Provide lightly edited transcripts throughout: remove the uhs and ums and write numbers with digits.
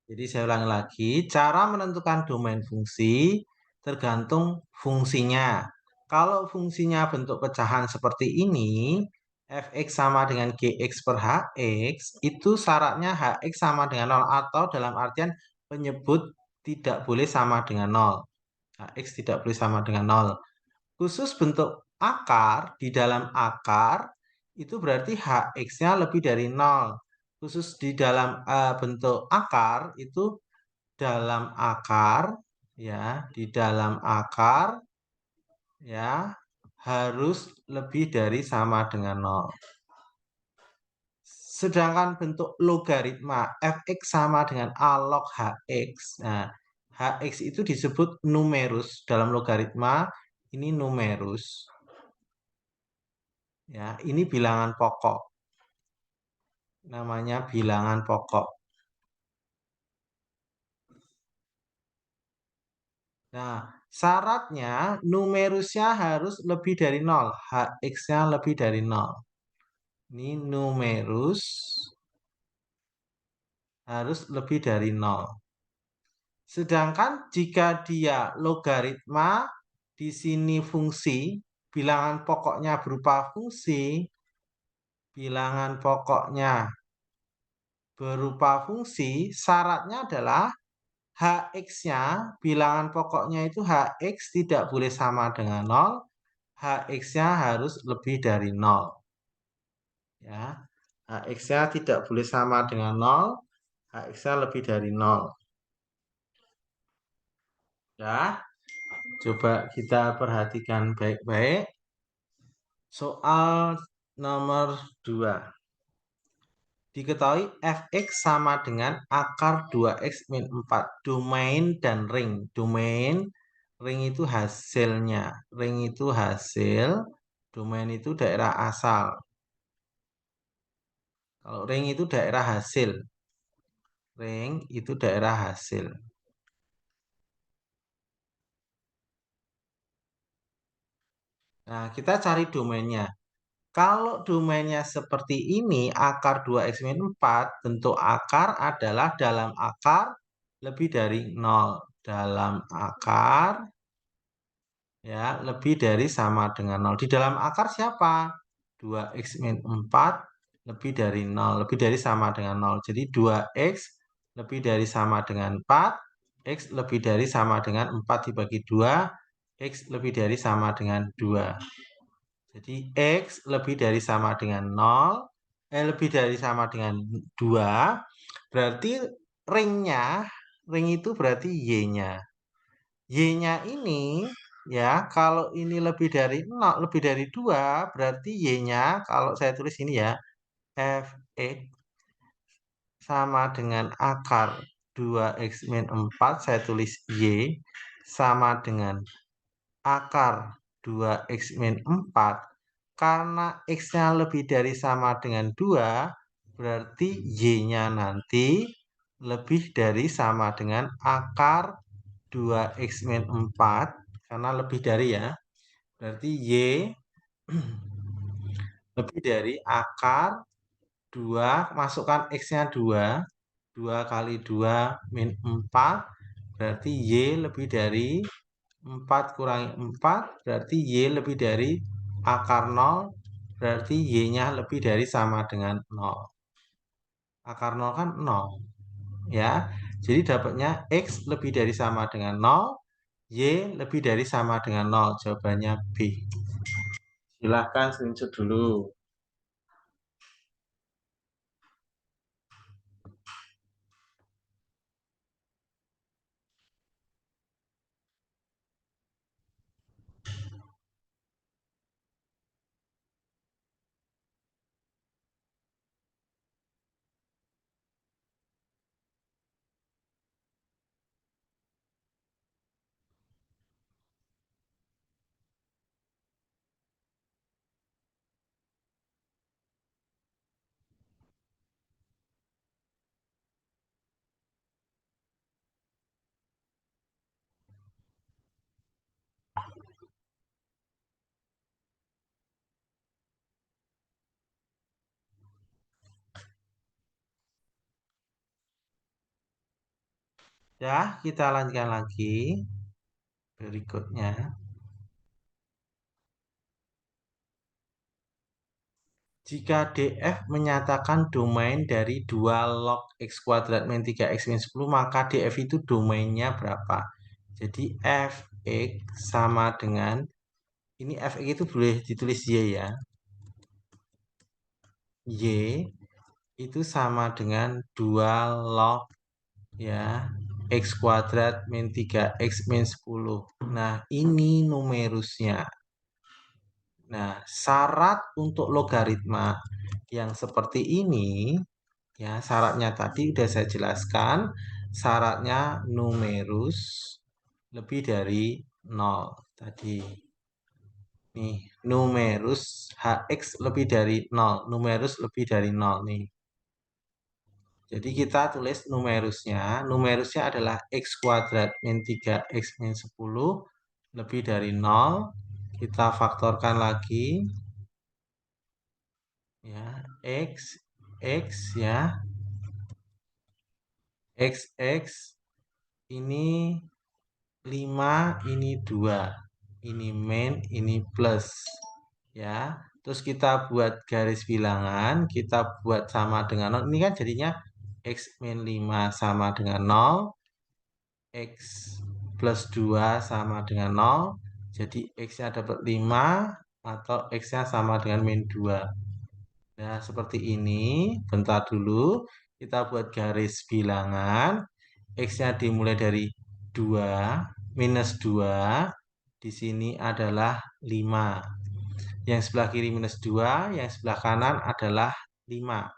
Jadi saya ulangi lagi, cara menentukan domain fungsi tergantung fungsinya. Kalau fungsinya bentuk pecahan seperti ini, fx sama dengan gx per hx, itu syaratnya hx sama dengan 0 atau dalam artian penyebut tidak boleh sama dengan 0. Hx tidak boleh sama dengan 0. Khusus bentuk akar, di dalam akar itu berarti hx-nya lebih dari 0. Khusus di dalam bentuk akar itu dalam akar ya, di dalam akar ya harus lebih dari sama dengan 0. Sedangkan bentuk logaritma fx sama dengan a log hx. Nah, hx itu disebut numerus dalam logaritma, ini numerus. Ya, ini bilangan pokok. Namanya bilangan pokok. Nah, syaratnya numerusnya harus lebih dari 0. Hx-nya lebih dari 0. Ini numerus harus lebih dari 0. Sedangkan jika dia logaritma, di sini fungsi, bilangan pokoknya berupa fungsi, bilangan pokoknya berupa fungsi, syaratnya adalah hx-nya, bilangan pokoknya itu hx tidak boleh sama dengan 0, hx-nya harus lebih dari 0. Ya, hx-nya tidak boleh sama dengan 0, hx-nya lebih dari 0. Ya, coba kita perhatikan baik-baik. Soal nomor 2. Diketahui fx sama dengan akar 2x min 4. Domain dan ring. Domain, ring itu hasilnya. Ring itu hasil, domain itu daerah asal. Kalau ring itu daerah hasil. Ring itu daerah hasil. Nah, kita cari domainnya. Kalau domainnya seperti ini, akar 2x min 4, bentuk akar adalah dalam akar lebih dari 0. Dalam akar ya lebih dari sama dengan 0. Di dalam akar siapa? 2x min 4 lebih dari 0, lebih dari sama dengan 0. Jadi 2x lebih dari sama dengan 4, x lebih dari sama dengan 4 dibagi 2, x lebih dari sama dengan 2. Jadi x lebih dari sama dengan 0, lebih dari sama dengan 2, berarti ringnya, ring itu berarti y-nya. Y-nya ini ya, kalau ini lebih dari 0, lebih dari 2, berarti y-nya kalau saya tulis ini ya, fx sama dengan akar 2x min 4, saya tulis y sama dengan akar 2x min 4. Karena x-nya lebih dari sama dengan 2, berarti y-nya nanti lebih dari sama dengan akar 2x min 4, karena lebih dari ya. Berarti y lebih dari akar 2, masukkan x-nya 2, 2 kali 2 min 4, berarti y lebih dari 4 kurangi 4, berarti y lebih dari akar 0, berarti y-nya lebih dari sama dengan 0. Akar 0 kan 0. Ya, jadi dapatnya x lebih dari sama dengan 0, y lebih dari sama dengan 0. Jawabannya B. Silahkan screenshot dulu. Ya, kita lanjutkan lagi berikutnya. Jika DF menyatakan domain dari 2 log X kuadrat min 3X min 10, maka DF itu domainnya berapa? Jadi Fx sama dengan, ini Fx itu boleh ditulis Y ya. Y itu sama dengan 2 log ya X kuadrat min 3X min 10. Nah, ini numerusnya. Nah, syarat untuk logaritma yang seperti ini, ya syaratnya tadi udah saya jelaskan. Syaratnya numerus lebih dari 0 tadi. Nih, numerus Hx lebih dari 0. Numerus lebih dari 0 nih. Jadi kita tulis numerusnya. Numerusnya adalah X kuadrat min 3X min 10 lebih dari 0. Kita faktorkan lagi. Ya, X, X ya. X ini 5, ini 2. Ini min, ini plus. Ya, terus kita buat garis bilangan, kita buat sama dengan 0. Ini kan jadinya X min 5 sama dengan 0, X plus 2 sama dengan 0. Jadi X-nya dapat 5 atau X-nya sama dengan min 2. Nah, seperti ini. Bentar dulu, kita buat garis bilangan. X-nya dimulai dari 2, minus 2. Di sini adalah 5. Yang sebelah kiri minus 2, yang sebelah kanan adalah 5.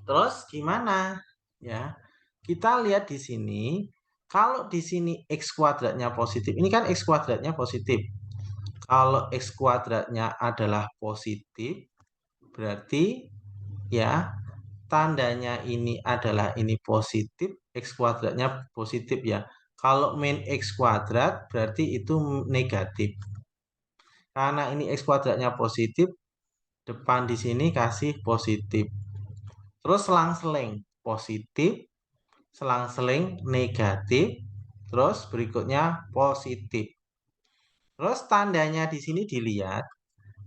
Terus gimana? Ya, kita lihat di sini. Kalau di sini X kuadratnya positif, ini kan X kuadratnya positif. Kalau X kuadratnya adalah positif, berarti ya tandanya ini adalah ini positif, X kuadratnya positif ya. Kalau min X kuadrat berarti itu negatif. Karena ini X kuadratnya positif, depan di sini kasih positif. Terus selang-seling positif, selang-seling negatif, terus berikutnya positif. Terus tandanya di sini dilihat,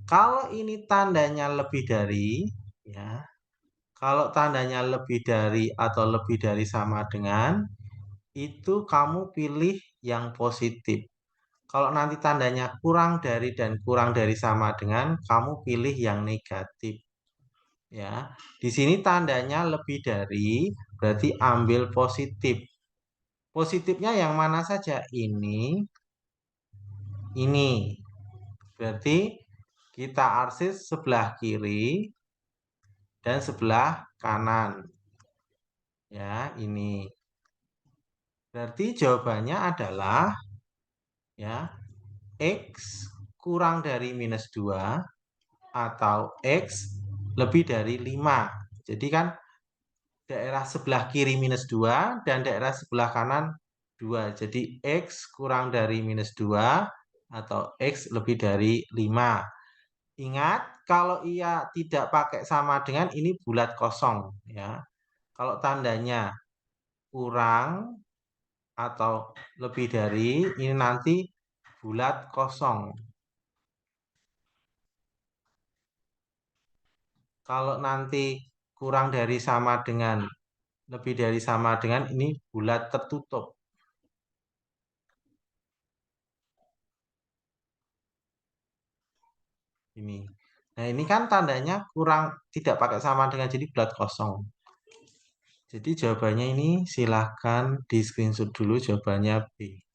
kalau ini tandanya lebih dari, ya, kalau tandanya lebih dari atau lebih dari sama dengan, itu kamu pilih yang positif. Kalau nanti tandanya kurang dari dan kurang dari sama dengan, kamu pilih yang negatif. Ya, di sini tandanya lebih dari, berarti ambil positif. Positifnya yang mana saja? Ini. Berarti kita arsis sebelah kiri dan sebelah kanan. Ya, ini. Berarti jawabannya adalah ya X kurang dari minus 2 atau X lebih dari 5. Jadi kan daerah sebelah kiri minus 2 dan daerah sebelah kanan 2. Jadi X kurang dari minus 2 atau X lebih dari 5. Ingat, kalau ia tidak pakai sama dengan ini bulat kosong ya. Kalau tandanya kurang atau lebih dari ini nanti bulat kosong. Kalau nanti kurang dari sama dengan lebih dari sama dengan ini bulat tertutup. Ini. Nah, ini kan tandanya kurang tidak pakai sama dengan jadi bulat kosong. Jadi jawabannya ini silahkan di screenshot dulu jawabannya B.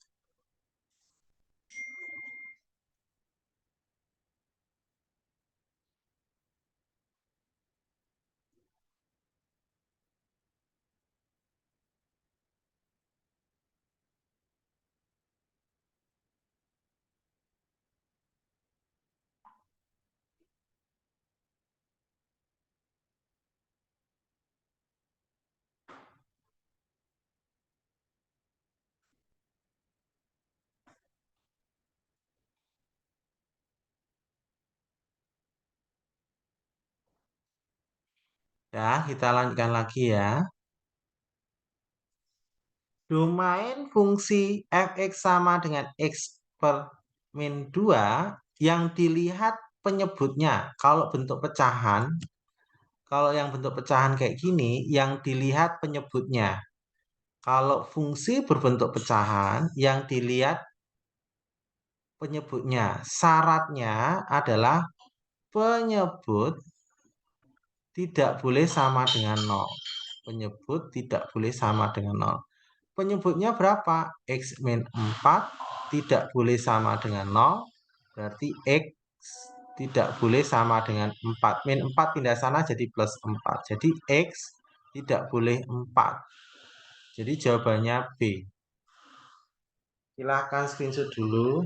Ya, kita lanjutkan lagi ya. Domain fungsi fx sama dengan x per min 2 yang dilihat penyebutnya. Kalau yang bentuk pecahan kayak gini, yang dilihat penyebutnya. Kalau fungsi berbentuk pecahan, yang dilihat penyebutnya. Syaratnya adalah penyebut tidak boleh sama dengan 0. Penyebut tidak boleh sama dengan 0. Penyebutnya berapa? X min 4 tidak boleh sama dengan 0. Berarti X tidak boleh sama dengan 4. Min 4 pindah sana jadi plus 4. Jadi X tidak boleh 4. Jadi jawabannya B. Silahkan screenshot dulu.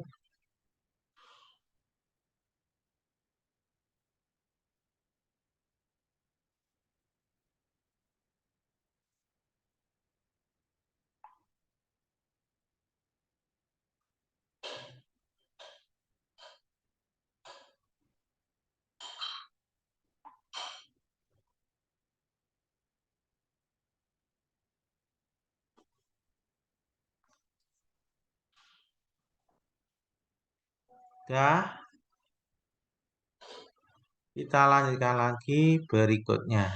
Dah, kita lanjutkan lagi berikutnya.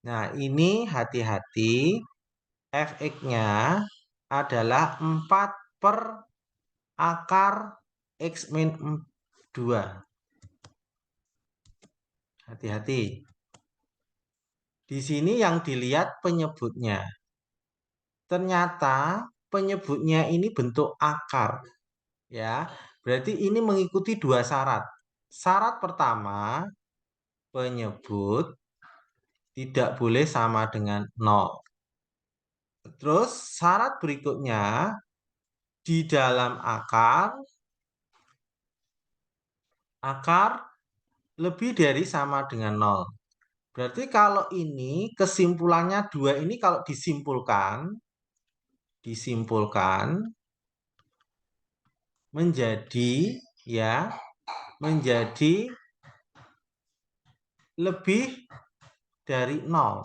Nah, ini hati-hati. Fx-nya adalah 4 per akar X min 2. Hati-hati. Di sini yang dilihat penyebutnya. Ternyata penyebutnya ini bentuk akar. Ya, berarti ini mengikuti 2 syarat. Syarat pertama, penyebut tidak boleh sama dengan 0. Terus syarat berikutnya, di dalam akar lebih dari sama dengan 0. Berarti kalau ini kesimpulannya 2 ini kalau disimpulkan menjadi ya, menjadi lebih dari 0.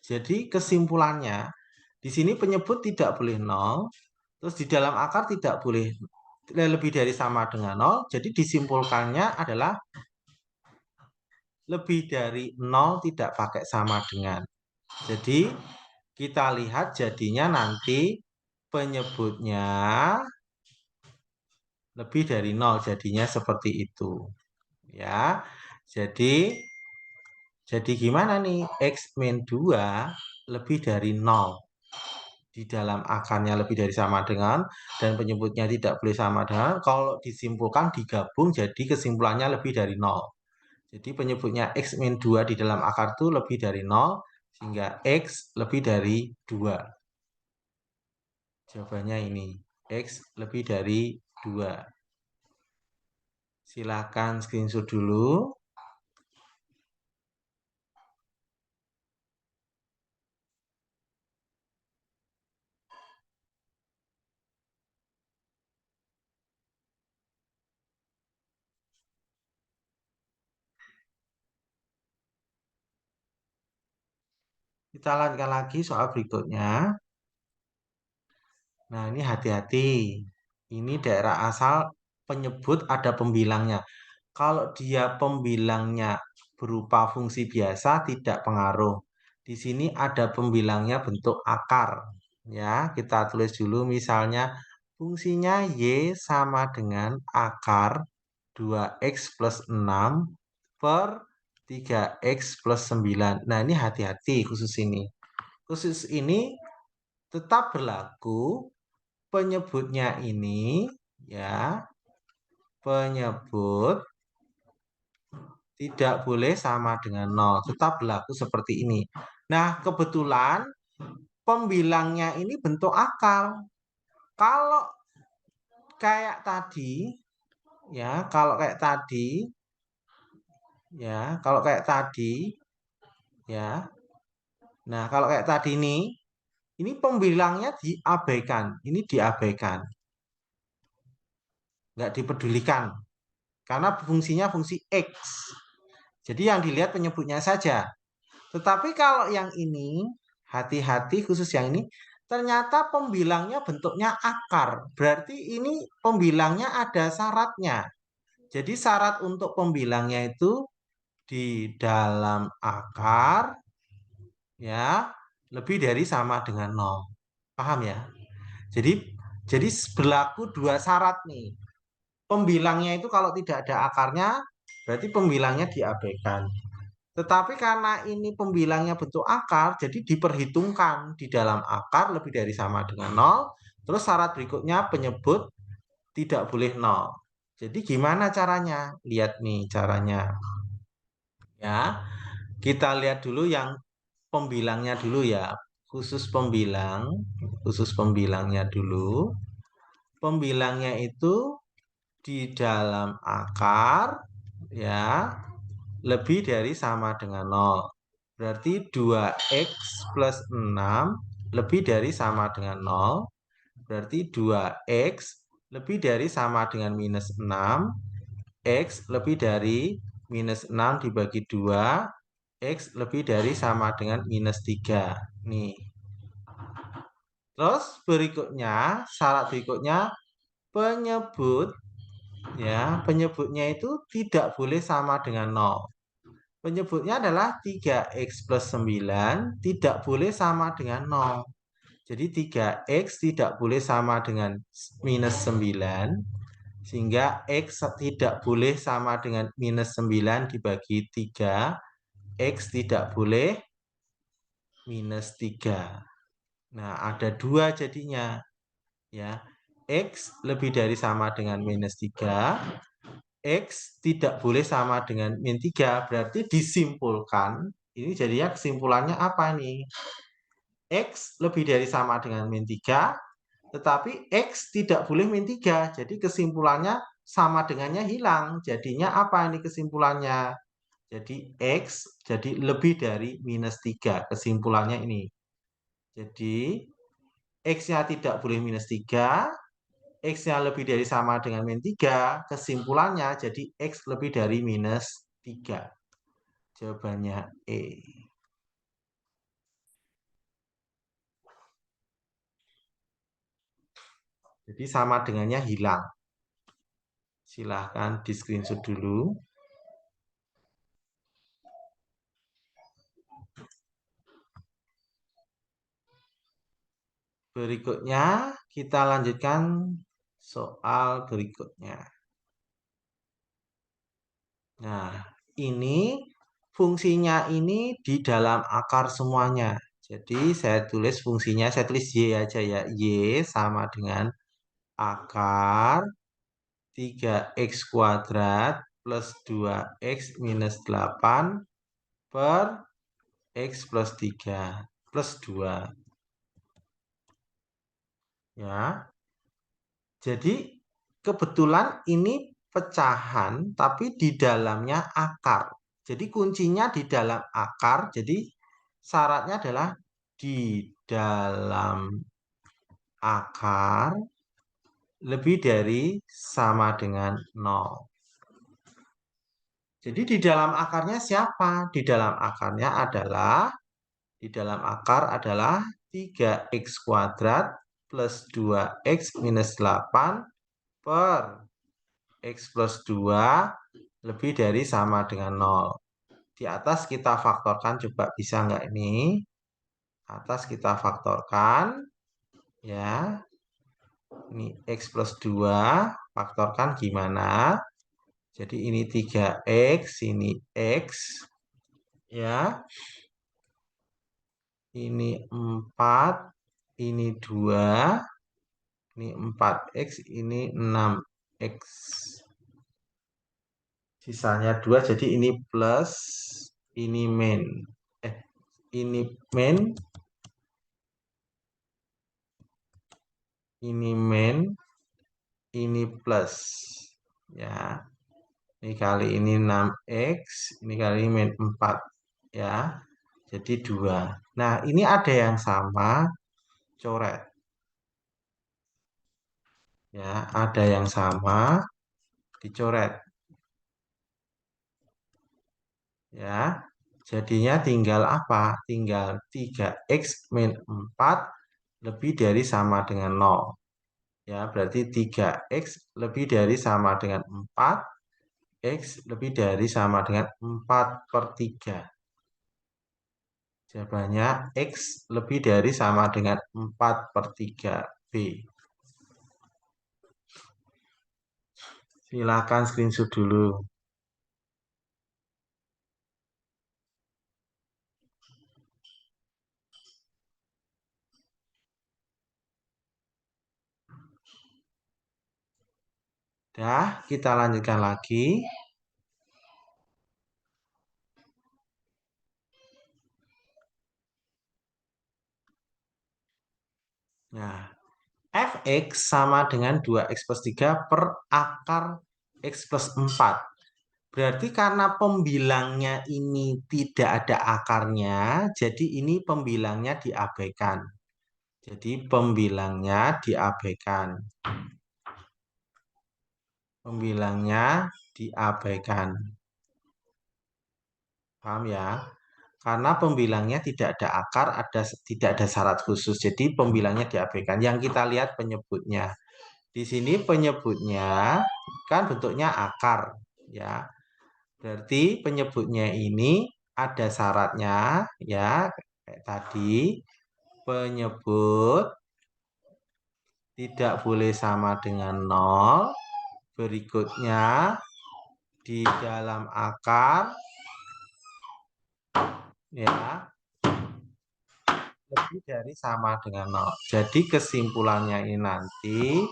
Jadi kesimpulannya di sini penyebut tidak boleh 0, terus di dalam akar tidak boleh lebih dari sama dengan 0. Jadi disimpulkannya adalah lebih dari 0 tidak pakai sama dengan. Jadi kita lihat jadinya nanti penyebutnya lebih dari 0, jadinya seperti itu. Ya. Jadi gimana nih? X min 2 lebih dari 0. Di dalam akarnya lebih dari sama dengan dan penyebutnya tidak boleh sama dengan, kalau disimpulkan digabung jadi kesimpulannya lebih dari 0. Jadi penyebutnya X min 2 di dalam akar itu lebih dari 0 sehingga X lebih dari 2. Jawabannya ini, X lebih dari 2. Silahkan screenshot dulu. Kita lanjutkan lagi soal berikutnya. Nah, ini hati-hati. Ini daerah asal penyebut ada pembilangnya. Kalau dia pembilangnya berupa fungsi biasa tidak pengaruh. Di sini ada pembilangnya bentuk akar. Ya, kita tulis dulu misalnya fungsinya Y sama dengan akar 2x plus 6 per 3x plus 9. Nah, ini hati-hati khusus ini. Khusus ini tetap berlaku penyebutnya ini ya, penyebut tidak boleh sama dengan 0, tetap berlaku seperti ini. Nah, kebetulan pembilangnya ini bentuk akar. Kalau kayak tadi ya, kalau kayak tadi ya. Nah, kalau kayak tadi ini pembilangnya diabaikan, ini diabaikan. Nggak dipedulikan karena fungsinya fungsi X. Jadi yang dilihat penyebutnya saja. Tetapi kalau yang ini hati-hati khusus yang ini. Ternyata pembilangnya bentuknya akar. Berarti ini pembilangnya ada syaratnya. Jadi syarat untuk pembilangnya itu di dalam akar ya lebih dari sama dengan nol. Paham ya? Jadi jadi berlaku dua syarat nih. Pembilangnya itu kalau tidak ada akarnya berarti pembilangnya diabaikan. Tetapi karena ini pembilangnya bentuk akar, jadi diperhitungkan di dalam akar lebih dari sama dengan nol. Terus syarat berikutnya penyebut tidak boleh nol. Jadi gimana caranya? Lihat nih caranya. Ya, kita lihat dulu yang pembilangnya dulu ya. Khusus pembilang, khusus pembilangnya dulu. Pembilangnya itu di dalam akar ya lebih dari sama dengan nol. Berarti 2x plus 6 lebih dari sama dengan nol. Berarti 2x lebih dari sama dengan minus 6. X lebih dari minus 6 dibagi 2. X lebih dari sama dengan minus 3. Nih. Terus berikutnya, syarat berikutnya penyebut ya, penyebutnya itu tidak boleh sama dengan nol. Penyebutnya adalah 3x plus 9 tidak boleh sama dengan nol. Jadi 3x tidak boleh sama dengan minus 9. Sehingga x tidak boleh sama dengan minus 9 dibagi 3. X tidak boleh minus 3. Nah, ada dua jadinya. Ya, X lebih dari sama dengan minus 3. X tidak boleh sama dengan min 3. Berarti disimpulkan. Ini jadinya kesimpulannya apa nih? X lebih dari sama dengan min 3. Tetapi X tidak boleh min 3. Jadi kesimpulannya sama dengannya hilang. Jadinya apa ini kesimpulannya? Jadi X jadi lebih dari minus 3. Kesimpulannya ini. Jadi X-nya tidak boleh minus 3. X-nya lebih dari sama dengan min 3. Kesimpulannya jadi X lebih dari minus 3. Jawabannya E. Jadi sama dengannya hilang. Silahkan di screenshot dulu. Berikutnya kita lanjutkan soal berikutnya. Nah, ini fungsinya ini di dalam akar semuanya. Jadi saya tulis fungsinya, saya tulis Y aja ya. Y sama dengan akar 3x kuadrat plus 2x minus 8 per x plus 3 plus 2. Ya, jadi kebetulan ini pecahan tapi di dalamnya akar. Jadi kuncinya di dalam akar. Jadi syaratnya adalah di dalam akar lebih dari sama dengan 0. Jadi di dalam akarnya siapa? Di dalam akar adalah 3x kuadrat plus 2x minus 8 per x plus 2 lebih dari sama dengan 0. Di atas kita faktorkan, coba bisa nggak ini? Atas kita faktorkan, ya. Ini x plus 2, faktorkan gimana? Jadi ini 3x, ini x, ya. Ini 4, ini 2, ini 4x, ini 6x. Sisanya 2, jadi ini plus, ini min. Ini min, ini min, ini plus. Ya, ini kali ini 6x, ini kali ini min 4. Ya, jadi 2. Nah, ini ada yang sama, coret. Ya, ada yang sama, dicoret. Ya, Jadinya tinggal apa? Tinggal 3x min 4 lebih dari sama dengan 0. Ya, berarti 3x lebih dari sama dengan 4. X lebih dari sama dengan 4 per 3. Jawabannya X lebih dari sama dengan 4 per 3 B. Silakan screenshot dulu. Dah, kita lanjutkan lagi. Nah, fx sama dengan 2x plus 3 per akar x plus 4. Berarti karena pembilangnya ini tidak ada akarnya, jadi ini pembilangnya diabaikan. Jadi pembilangnya diabaikan. Pembilangnya diabaikan. Paham ya? Karena pembilangnya tidak ada akar, tidak ada syarat khusus. Jadi pembilangnya diabaikan. Yang kita lihat penyebutnya. Di sini penyebutnya kan bentuknya akar, ya. Berarti penyebutnya ini ada syaratnya, ya, kayak tadi. Penyebut tidak boleh sama dengan 0. Berikutnya di dalam akar, ya, lebih dari sama dengan 0. Jadi kesimpulannya ini nanti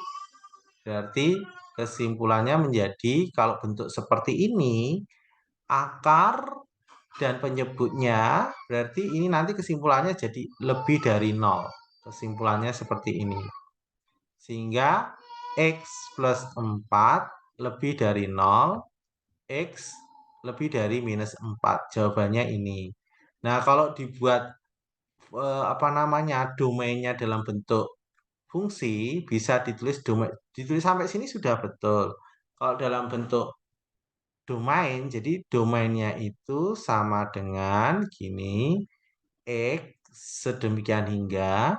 berarti kesimpulannya menjadi kalau bentuk seperti ini akar dan penyebutnya berarti ini nanti kesimpulannya jadi lebih dari 0. Kesimpulannya seperti ini. Sehingga X plus 4 lebih dari 0, X lebih dari minus 4. Jawabannya ini. Nah, kalau dibuat apa namanya domainnya dalam bentuk fungsi bisa ditulis sampai sini sudah betul. Kalau dalam bentuk domain, jadi domainnya itu sama dengan gini, X sedemikian hingga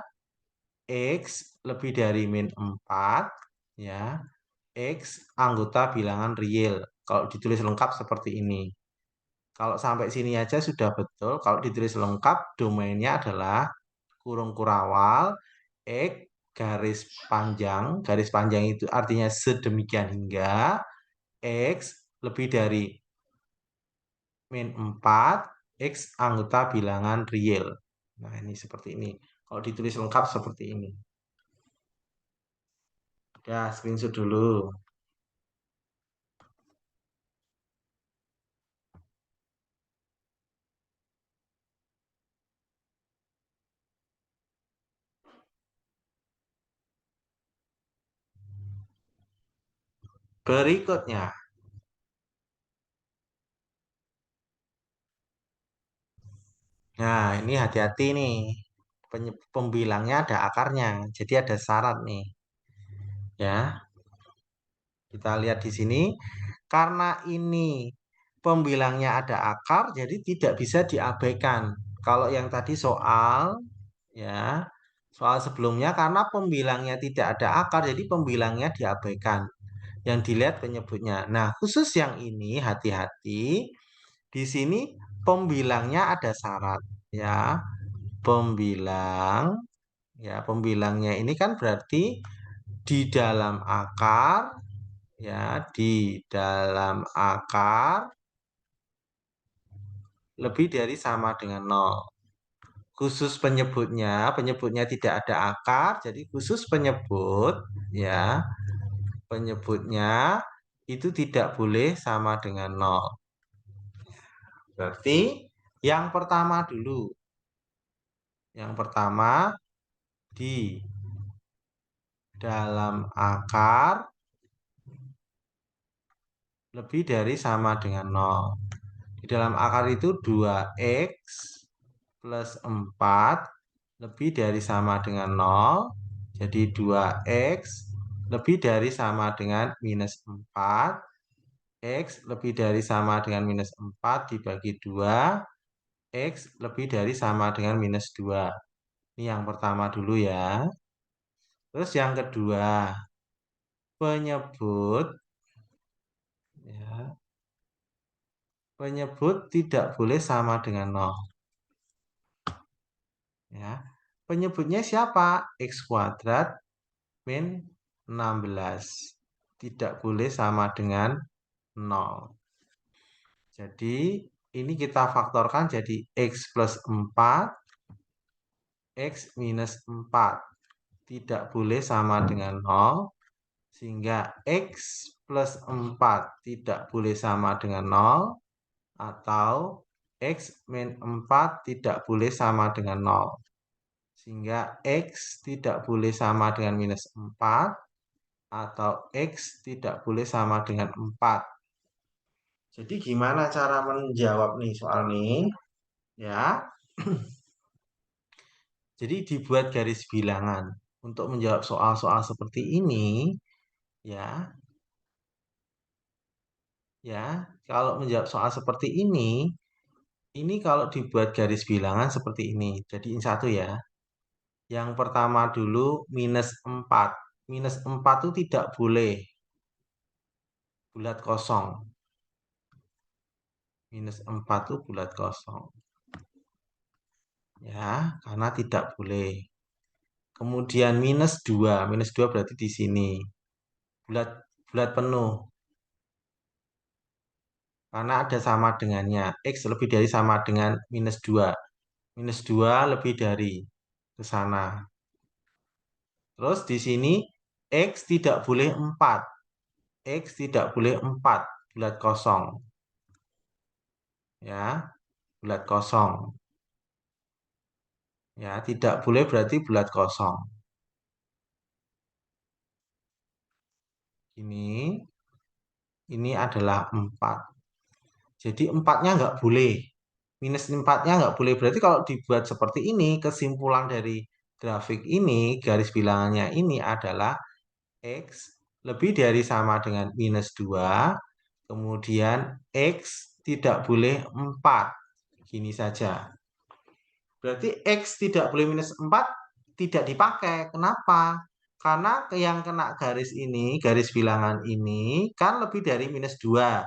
X lebih dari min 4, ya, X anggota bilangan real. Kalau ditulis lengkap seperti ini. Kalau sampai sini aja sudah betul. Kalau ditulis lengkap, domainnya adalah kurung kurawal, X garis panjang itu artinya sedemikian hingga, X lebih dari min 4, X anggota bilangan real. Nah, ini seperti ini. Kalau ditulis lengkap seperti ini. Ya, screenshot dulu. Berikutnya, nah ini hati-hati nih. Pembilangnya ada akarnya, jadi ada syarat nih. Ya, kita lihat di sini. Karena ini pembilangnya ada akar, jadi tidak bisa diabaikan. Kalau yang tadi soal, ya, soal sebelumnya karena pembilangnya tidak ada akar, jadi pembilangnya diabaikan. Yang dilihat penyebutnya. Nah, khusus yang ini hati-hati. Di sini pembilangnya ada syarat, ya. Pembilang, ya, pembilangnya ini kan berarti di dalam akar, ya, di dalam akar lebih dari sama dengan 0. Khusus penyebutnya tidak ada akar, jadi khusus penyebut, ya, penyebutnya itu tidak boleh sama dengan 0. Berarti yang pertama dulu. Yang pertama di dalam akar lebih dari sama dengan 0. Di dalam akar itu 2x plus 4 lebih dari sama dengan 0. Jadi 2x lebih dari sama dengan minus 4. X lebih dari sama dengan minus 4 dibagi 2. X lebih dari sama dengan minus 2. Ini yang pertama dulu ya. Terus yang kedua, penyebut ya, penyebut tidak boleh sama dengan nol. Ya. Penyebutnya siapa? X kuadrat min 16. Tidak boleh sama dengan nol. Jadi ini kita faktorkan jadi X plus 4, X minus 4. Tidak boleh sama dengan nol. Sehingga X plus 4 tidak boleh sama dengan nol. Atau X min 4 tidak boleh sama dengan nol. Sehingga X tidak boleh sama dengan minus 4. Atau X tidak boleh sama dengan 4. Jadi gimana cara menjawab nih soal ini? Ya, jadi dibuat garis bilangan. Untuk menjawab soal-soal seperti ini, ya, ya, kalau menjawab soal seperti ini kalau dibuat garis bilangan seperti ini. Jadi ini satu ya. Yang pertama dulu minus 4. Minus 4 itu tidak boleh bulat kosong. Minus 4 itu bulat kosong. Ya, karena tidak boleh. Kemudian minus 2. Minus 2 berarti di sini. Bulat bulat penuh. Karena ada sama dengannya. X lebih dari sama dengan minus 2. Minus 2 lebih dari ke sana. Terus di sini X tidak boleh 4. X tidak boleh 4. Bulat kosong. Ya, bulat kosong. Ya, tidak boleh berarti bulat kosong. Ini adalah 4. Jadi 4-nya nggak boleh. Minus 4-nya nggak boleh. Berarti kalau dibuat seperti ini, kesimpulan dari grafik ini, garis bilangannya ini adalah X lebih dari sama dengan minus 2. Kemudian X tidak boleh 4. Gini saja. Berarti X tidak boleh minus 4 tidak dipakai. Kenapa? Karena yang kena garis ini, garis bilangan ini, kan lebih dari minus 2.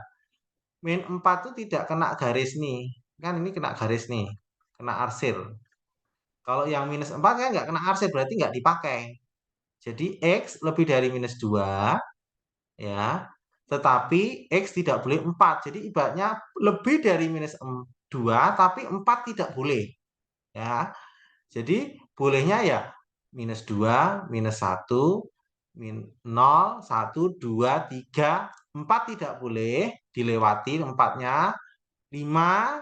Min 4 itu tidak kena garis nih. Kan ini kena garis nih. Kena arsir. Kalau yang minus 4 kan nggak kena arsir, berarti nggak dipakai. Jadi X lebih dari minus 2, ya. Tetapi X tidak boleh 4. Jadi ibaratnya lebih dari minus 2, tapi 4 tidak boleh. Ya. Jadi bolehnya ya minus 2, minus 1, min 0, 1, 2, 3, 4 tidak boleh dilewati 4-nya, 5,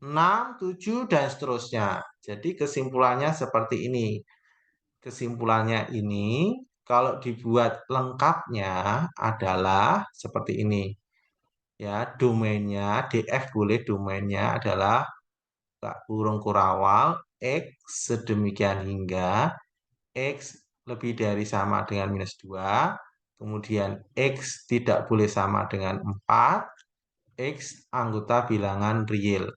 6, 7, dan seterusnya. Jadi kesimpulannya seperti ini. Kesimpulannya ini, kalau dibuat lengkapnya adalah seperti ini. Ya, domainnya, DF boleh domainnya adalah kurung kurawal X sedemikian hingga X lebih dari sama dengan minus 2, kemudian X tidak boleh sama dengan 4, X anggota bilangan real.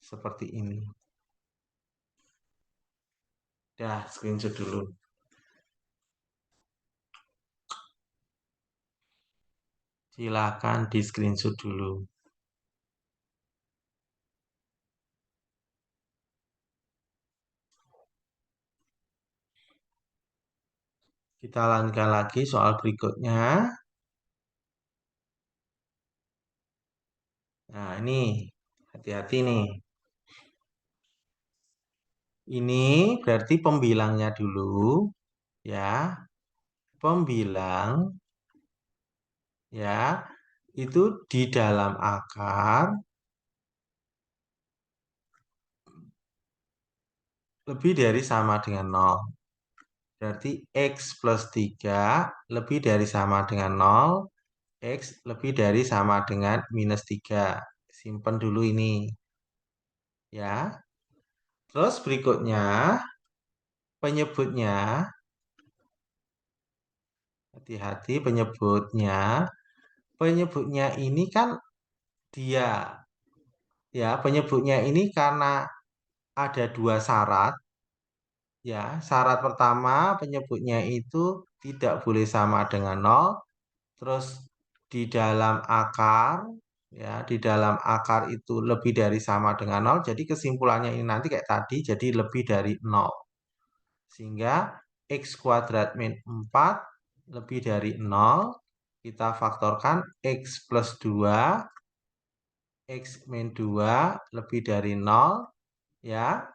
Seperti ini. Dah, screenshot dulu. Silakan di screenshot dulu. Kita lanjutkan lagi soal berikutnya. Nah, ini hati-hati nih. Ini berarti pembilangnya dulu, ya. Pembilang, ya, itu di dalam akar lebih dari sama dengan 0. Berarti X plus 3 lebih dari sama dengan 0. X lebih dari sama dengan minus 3. Simpen dulu ini. Ya. Terus berikutnya, penyebutnya. Hati-hati penyebutnya. Penyebutnya ini kan dia. Ya, penyebutnya ini karena ada dua syarat. Ya, syarat pertama penyebutnya itu tidak boleh sama dengan nol. Terus di dalam akar, ya, di dalam akar itu lebih dari sama dengan nol. Jadi kesimpulannya ini nanti kayak tadi, jadi lebih dari nol. Sehingga x kuadrat min 4 lebih dari nol. Kita faktorkan x plus 2, x min 2 lebih dari nol. Ya,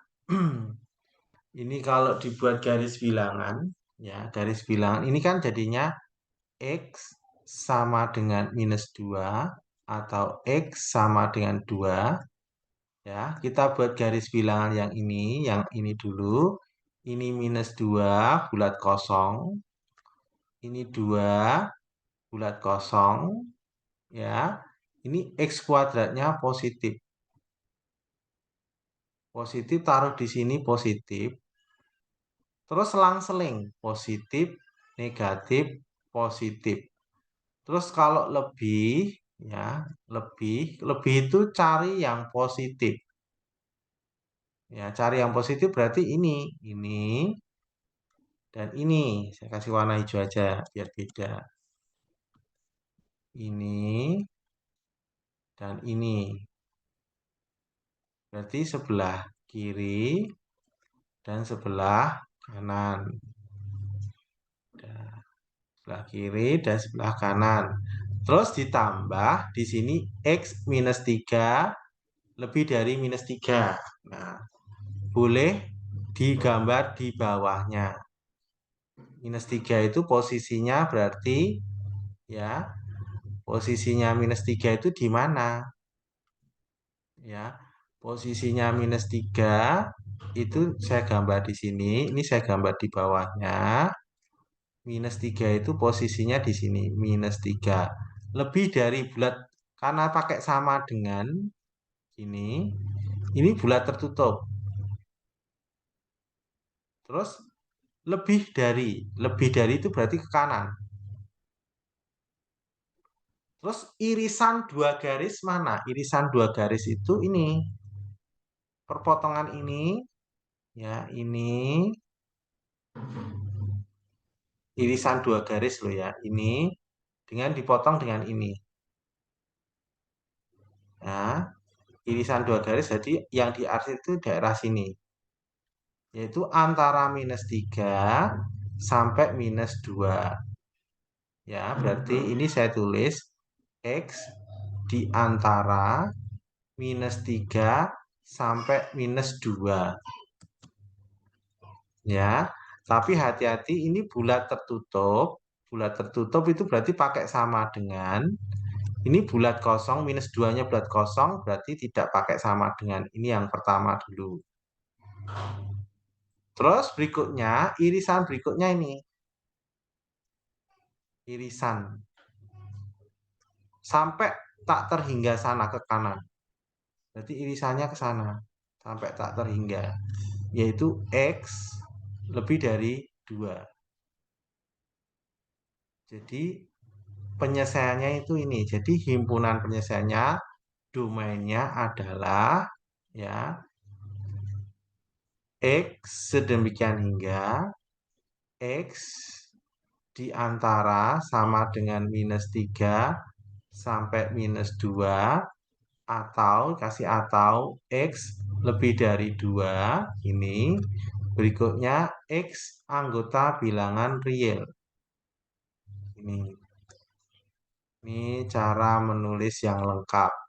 ini kalau dibuat garis bilangan, ya, garis bilangan ini kan jadinya X sama dengan minus 2 atau X sama dengan 2. Ya, kita buat garis bilangan yang ini dulu. Ini minus 2 bulat kosong. Ini 2 bulat kosong. Ya, ini X kuadratnya positif. Positif taruh di sini positif. Terus selang-seling positif, negatif, positif. Terus kalau lebih, ya, lebih itu cari yang positif. Ya, cari yang positif berarti ini, dan ini. Saya kasih warna hijau aja biar beda. Ini dan ini. Berarti sebelah kiri dan sebelah kanan. Nah, sebelah kiri dan sebelah kanan. Terus ditambah di sini X minus 3 lebih dari minus 3. Nah, boleh digambar di bawahnya. Minus 3 itu posisinya berarti, ya, posisinya minus 3 itu di mana? Ya, posisinya minus 3 itu saya gambar di sini. Ini saya gambar di bawahnya. Minus 3 itu posisinya di sini. Minus 3. Lebih dari bulat. Karena pakai sama dengan ini. Ini bulat tertutup. Terus lebih dari itu berarti ke kanan. Terus irisan dua garis mana? Irisan dua garis itu ini. Perpotongan ini, ya, ini irisan dua garis loh ya. Ini dengan dipotong dengan ini. Nah, irisan dua garis jadi yang diarsir itu daerah sini. Yaitu antara minus 3 sampai minus 2. Ya, berarti ini saya tulis X di antara minus 3 sampai minus 2. Ya, tapi hati-hati ini bulat tertutup. Bulat tertutup itu berarti pakai sama dengan ini bulat kosong, minus 2-nya bulat kosong, berarti tidak pakai sama dengan ini yang pertama dulu. Terus berikutnya, irisan berikutnya ini. Irisan. Sampai tak terhingga sana ke kanan. Berarti irisannya ke sana. Sampai tak terhingga. Yaitu X lebih dari 2. Jadi penyelesaiannya itu ini. Jadi himpunan penyelesaiannya domainnya adalah, ya, X sedemikian hingga X di antara sama dengan minus 3 sampai minus 2 atau kasih atau X lebih dari 2 ini. Berikutnya X anggota bilangan real. Ini cara menulis yang lengkap.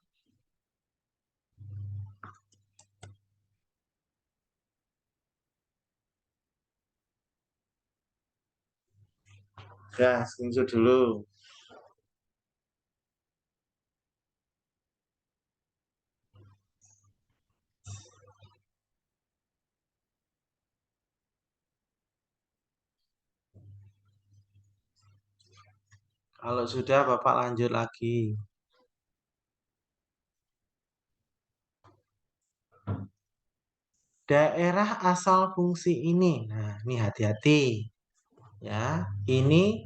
Ya, screenshot dulu. Kalau sudah, Bapak lanjut lagi. Daerah asal fungsi ini. Nah, ini hati-hati. Ya, ini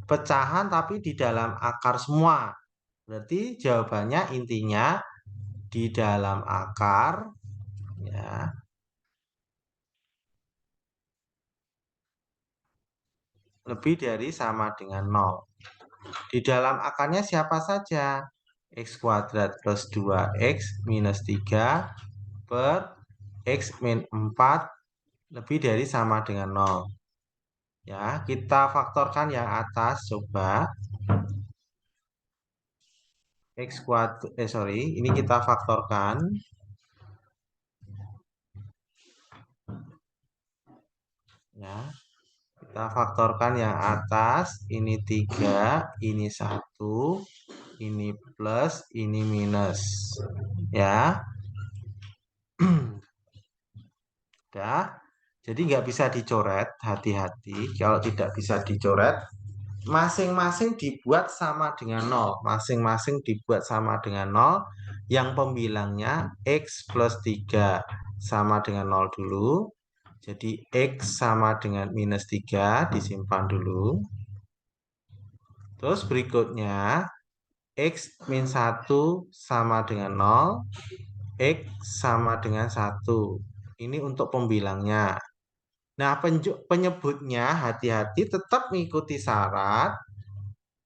pecahan tapi di dalam akar semua. Berarti jawabannya intinya di dalam akar, ya, lebih dari sama dengan 0. Di dalam akarnya siapa saja? X kuadrat plus 2X minus 3 per X min 4 lebih dari sama dengan 0. Ya, kita faktorkan yang atas coba. X kuadrat, ini kita faktorkan. Ya, kita faktorkan yang atas, ini 3, ini 1, ini plus, ini minus. Ya, udah. Jadi nggak bisa dicoret, hati-hati. Kalau tidak bisa dicoret, masing-masing dibuat sama dengan 0. Masing-masing dibuat sama dengan 0. Yang pembilangnya X plus 3 sama dengan 0 dulu. Jadi X sama dengan minus 3 disimpan dulu. Terus berikutnya X min 1 sama dengan 0. X sama dengan 1. Ini untuk pembilangnya. Nah, penyebutnya hati-hati tetap mengikuti syarat.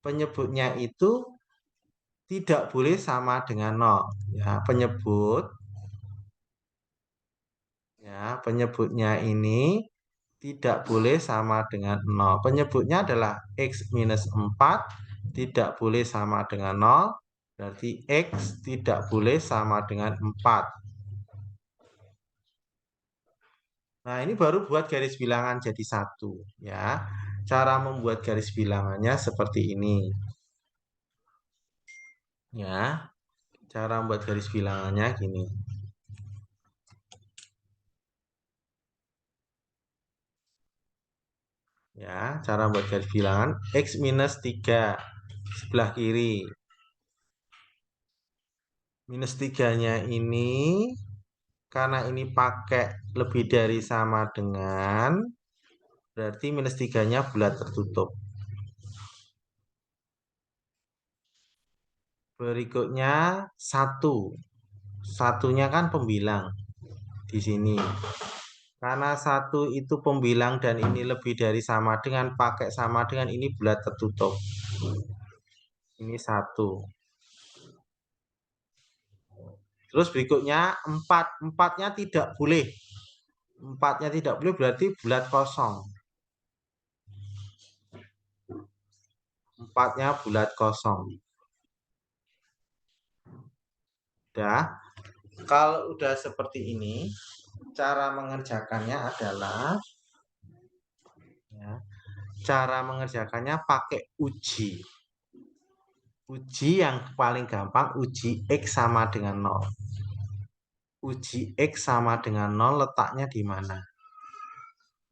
Penyebutnya itu tidak boleh sama dengan 0. Ya, penyebutnya ini tidak boleh sama dengan 0. Penyebutnya adalah X minus 4 tidak boleh sama dengan 0. Berarti X tidak boleh sama dengan 4. Nah, ini baru buat garis bilangan jadi 1. Ya, cara membuat garis bilangannya seperti ini. Ya, cara membuat garis bilangannya gini. Ya, cara membuat garis bilangan X minus 3 sebelah kiri. Minus 3-nya ini, karena ini pakai lebih dari sama dengan, berarti minus 3-nya bulat tertutup. Berikutnya 1. Satunya kan pembilang di sini. Karena 1 itu pembilang dan ini lebih dari sama dengan, pakai sama dengan, ini bulat tertutup. Ini 1. Terus berikutnya 4. 4-nya tidak boleh. 4-nya tidak boleh berarti bulat kosong. 4-nya bulat kosong. Udah. Kalau udah seperti ini, cara mengerjakannya adalah, ya, cara mengerjakannya pakai uji. Uji yang paling gampang, uji X sama dengan 0. Uji X sama dengan 0 letaknya di mana?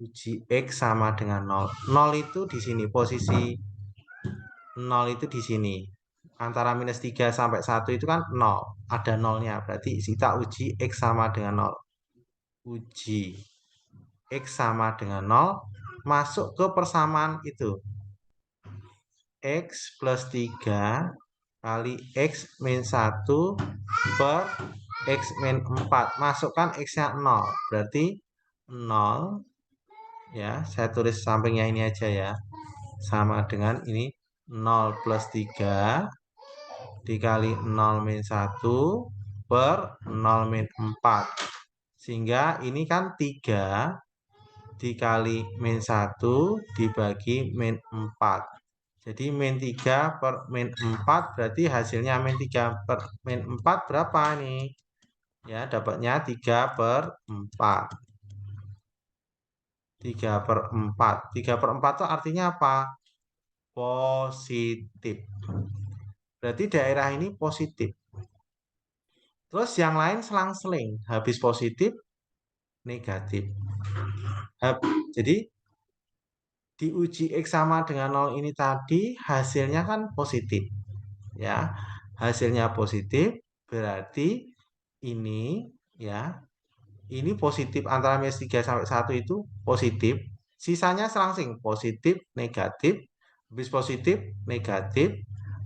Uji X sama dengan 0. 0 itu di sini, posisi 0 itu di sini. Antara minus 3 sampai 1 itu kan 0. Ada 0-nya, berarti kita uji X sama dengan 0. Uji X sama dengan 0, masuk ke persamaan itu. X plus 3 kali X min 1 per X min 4. Masukkan X-nya 0. Berarti 0, ya, saya tulis sampingnya ini aja ya. Sama dengan ini 0 plus 3 dikali 0 min 1 per 0 min 4. Sehingga ini kan 3 dikali min 1 dibagi min 4. Jadi min 3 per min 4 berarti hasilnya min 3 per min 4 berapa nih? Ya, dapatnya 3 per 4. 3 per 4. 3 per 4 itu artinya apa? Positif. Berarti daerah ini positif. Terus yang lain selang-seling. Habis positif, negatif. Jadi diuji X sama dengan 0 ini tadi hasilnya kan positif. Ya, hasilnya positif berarti ini, ya, ini positif antara minus 3 sampai 1 itu positif. Sisanya selang-seling positif, negatif, habis positif, negatif,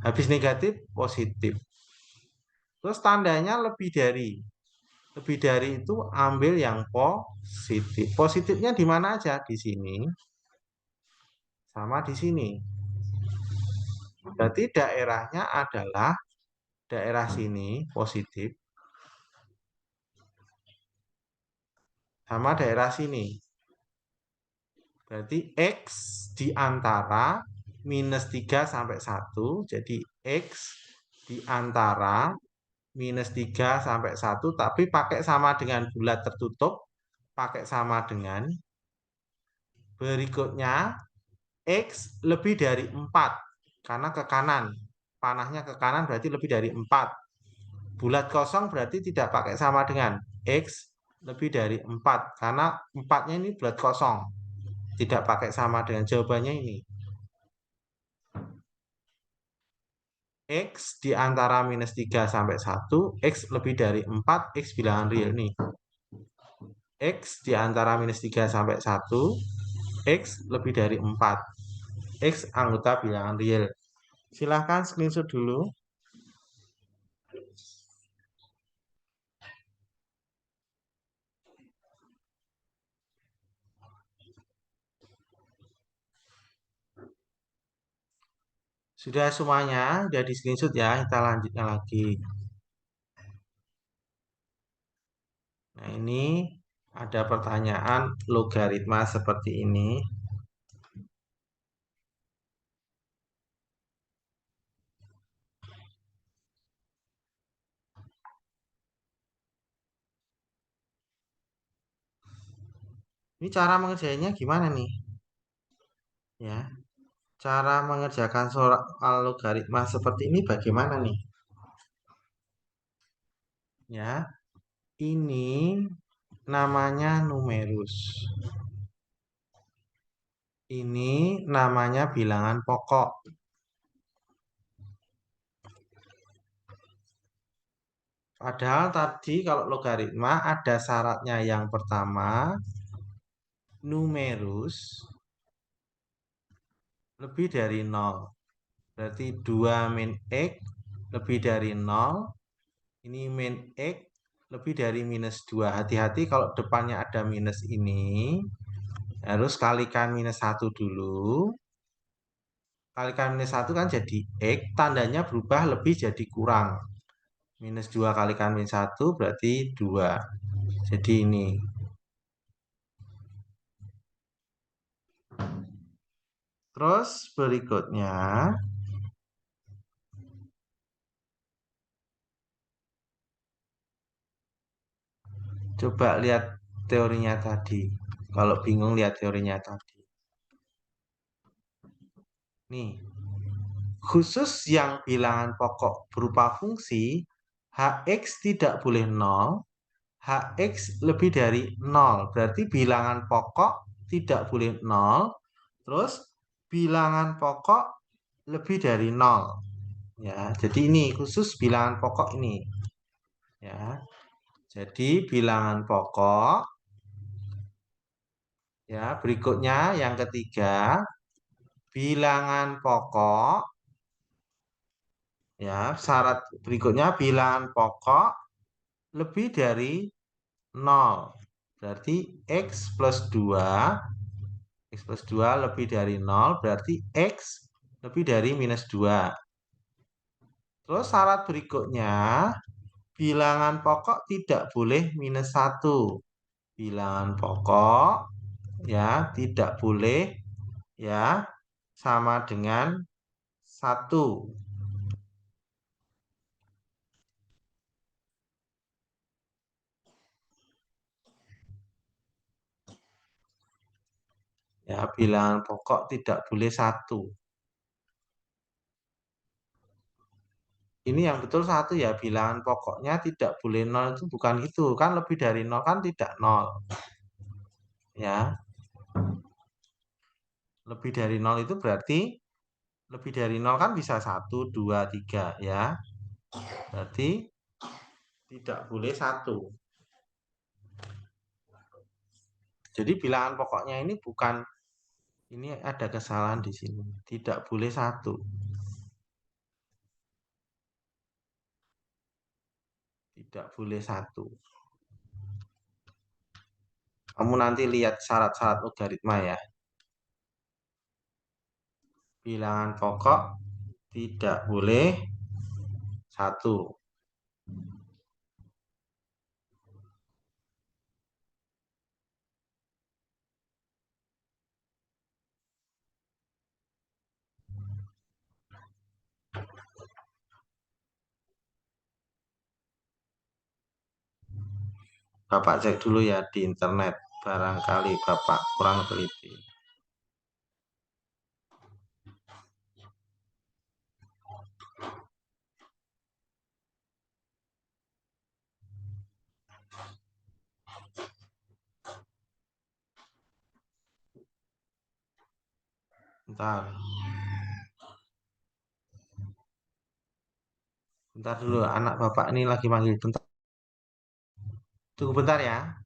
habis negatif, positif. Terus tandanya lebih dari. Lebih dari itu ambil yang positif. Positifnya di mana aja? Di sini sama di sini. Berarti daerahnya adalah daerah sini positif sama daerah sini. Berarti X di antara minus 3 sampai 1. Jadi X di antara minus 3 sampai 1. Tapi pakai sama dengan bulat tertutup. Pakai sama dengan berikutnya X lebih dari 4. Karena ke kanan. Panahnya ke kanan berarti lebih dari 4. Bulat kosong berarti tidak pakai sama dengan X lebih dari 4. Karena 4-nya ini bulat kosong. Tidak pakai sama dengan jawabannya ini. X di antara minus 3 sampai 1. X lebih dari 4. X bilangan real nih. X di antara minus 3 sampai 1. X lebih dari 4. X anggota bilangan real. Silahkan screenshot dulu. Sudah semuanya, sudah di screenshot ya, kita lanjutkan lagi. Nah ini ada pertanyaan logaritma seperti ini. Ini cara mengerjainnya gimana nih? Ya, cara mengerjakan soal logaritma seperti ini bagaimana nih? Ya, ini namanya numerus. Ini namanya bilangan pokok. Padahal tadi kalau logaritma ada syaratnya yang pertama, numerus lebih dari 0. Berarti 2 min X lebih dari 0. Ini min X lebih dari minus 2. Hati-hati kalau depannya ada minus ini. Harus kalikan minus 1 dulu. Kalikan minus 1 kan jadi X. Tandanya berubah lebih jadi kurang. Minus 2 kalikan minus 1 berarti 2. Jadi ini. Terus berikutnya. Coba lihat teorinya tadi. Kalau bingung lihat teorinya tadi. Nih, khusus yang bilangan pokok berupa fungsi, Hx tidak boleh 0, Hx lebih dari 0. Berarti bilangan pokok tidak boleh 0, terus bilangan pokok lebih dari 0. Ya, jadi ini khusus bilangan pokok ini. Ya, jadi bilangan pokok. Ya, berikutnya yang ketiga, bilangan pokok. Ya, syarat berikutnya bilangan pokok lebih dari 0. Berarti X plus 2. X plus 2 lebih dari 0. Berarti X lebih dari minus 2. Terus syarat berikutnya, bilangan pokok tidak boleh minus 1. Bilangan pokok ya tidak boleh ya sama dengan 1. Ya, bilangan pokok tidak boleh 1. Ini yang betul 1 ya, bilangan pokoknya tidak boleh 0 itu bukan itu. Kan lebih dari 0 kan tidak 0. Ya, lebih dari 0 itu berarti lebih dari 0 kan bisa 1, 2, 3 ya. Berarti tidak boleh 1. Jadi bilangan pokoknya ini bukan, ini ada kesalahan di sini. Tidak boleh 1. tidak boleh 1. Kamu nanti lihat syarat-syarat logaritma ya. Bilangan pokok tidak boleh 1. Bapak cek dulu ya di internet. Barangkali Bapak kurang teliti. Bentar. Bentar dulu, anak Bapak ini lagi manggil. Bentar. Tunggu bentar ya.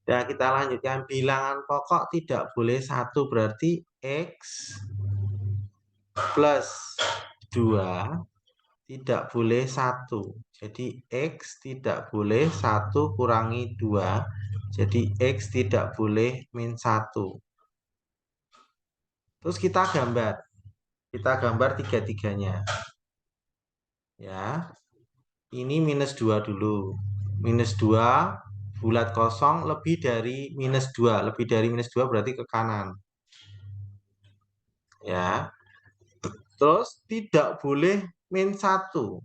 Ya, kita lanjutkan. Bilangan pokok tidak boleh 1, berarti X plus 2 tidak boleh 1. Jadi X tidak boleh 1 kurangi 2. Jadi X tidak boleh min 1. Terus kita gambar. Kita gambar tiga-tiganya. Ya, ini minus 2 dulu. Minus 2 bulat kosong lebih dari minus 2. Lebih dari minus 2 berarti ke kanan. Ya. Terus tidak boleh min 1.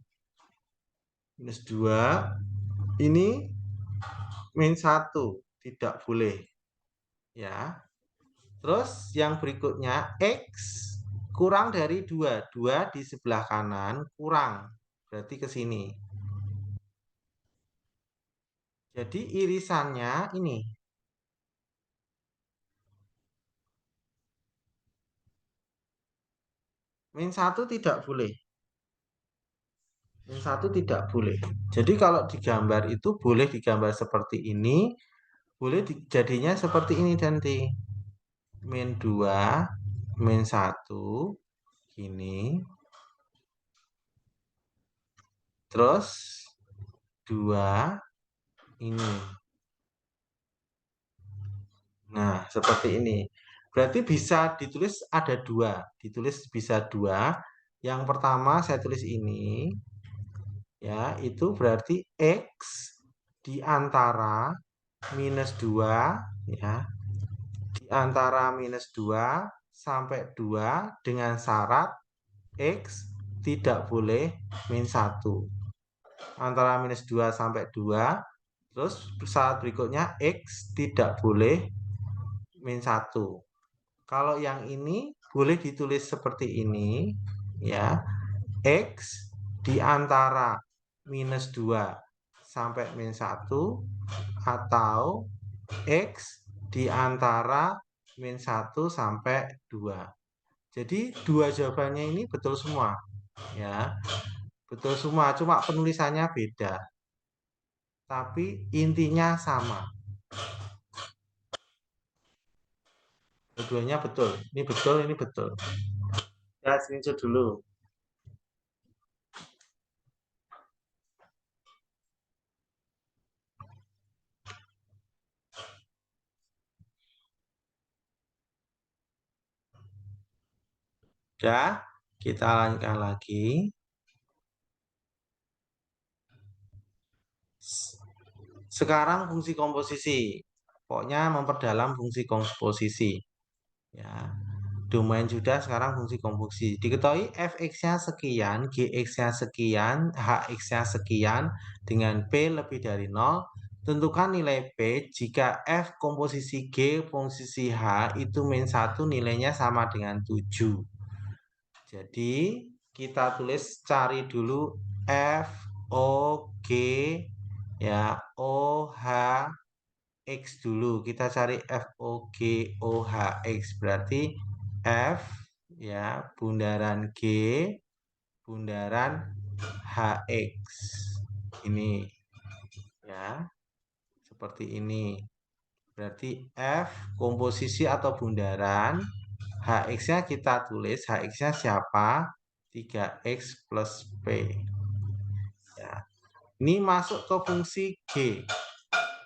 Minus 2. Ini min 1. Tidak boleh. Ya. Terus yang berikutnya X kurang dari 2. 2 di sebelah kanan kurang. Berarti ke sini. Jadi irisannya ini. Min 1 tidak boleh. Min 1 tidak boleh. Jadi kalau digambar itu boleh digambar seperti ini. Boleh jadinya seperti ini nanti. Min 2, min 1. Gini. Terus 2 ini. Nah, seperti ini. Berarti bisa ditulis ada 2. Ditulis bisa 2. Yang pertama saya tulis ini. Ya, itu berarti X di antara minus 2. Ya, di antara minus 2 sampai 2 dengan syarat X tidak boleh min 1. Antara minus 2 sampai 2. Terus syarat berikutnya X tidak boleh min 1. Kalau yang ini boleh ditulis seperti ini. Ya, X di antara minus 2 sampai min 1 atau X di antara min 1 sampai 2. Jadi dua jawabannya ini betul semua. Ya, betul semua, cuma penulisannya beda. Tapi intinya sama. Keduanya betul. Ini betul, ini betul. Ya, screenshot dulu. Ya, kita lanjutkan lagi. Sekarang fungsi komposisi. Pokoknya memperdalam fungsi komposisi. Ya. domain sudah, sekarang fungsi konstruksi. Diketahui fx-nya sekian, gx-nya sekian, hx-nya sekian dengan p lebih dari 0. Tentukan nilai p jika f komposisi g posisi h itu min 1 nilainya sama dengan 7. Jadi kita tulis cari dulu f o g ya o h x dulu. Kita cari f o g o h x berarti f ya bundaran g bundaran hx ini ya seperti ini. Berarti f komposisi atau bundaran, hx-nya kita tulis, hx-nya siapa? 3x plus p. Ya. Ini masuk ke fungsi g.